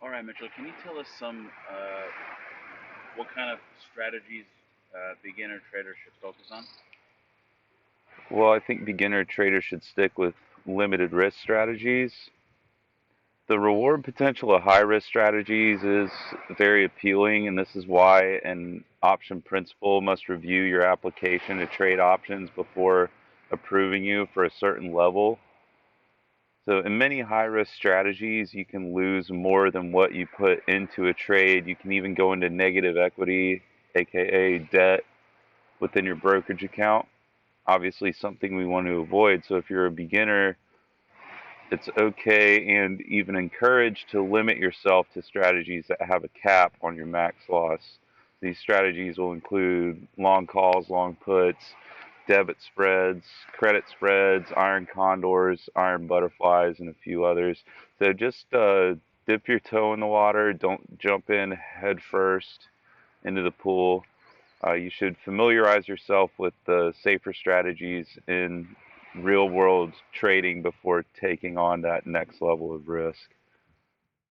All right, Mitchell, can you tell us what kind of strategies beginner traders should focus on? Well, I think beginner traders should stick with limited risk strategies. The reward potential of high risk strategies is very appealing, and this is why an option principal must review your application to trade options before approving you for a certain level. So, in many high risk strategies, you can lose more than what you put into a trade. You can even go into negative equity, aka debt, within your brokerage account. Obviously, something we want to avoid. So, if you're a beginner, it's okay and even encouraged to limit yourself to strategies that have a cap on your max loss. These strategies will include long calls, long puts, debit spreads, credit spreads, iron condors, iron butterflies, and a few others. So just dip your toe in the water. Don't jump in head first into the pool. You should familiarize yourself with the safer strategies in real world trading before taking on that next level of risk.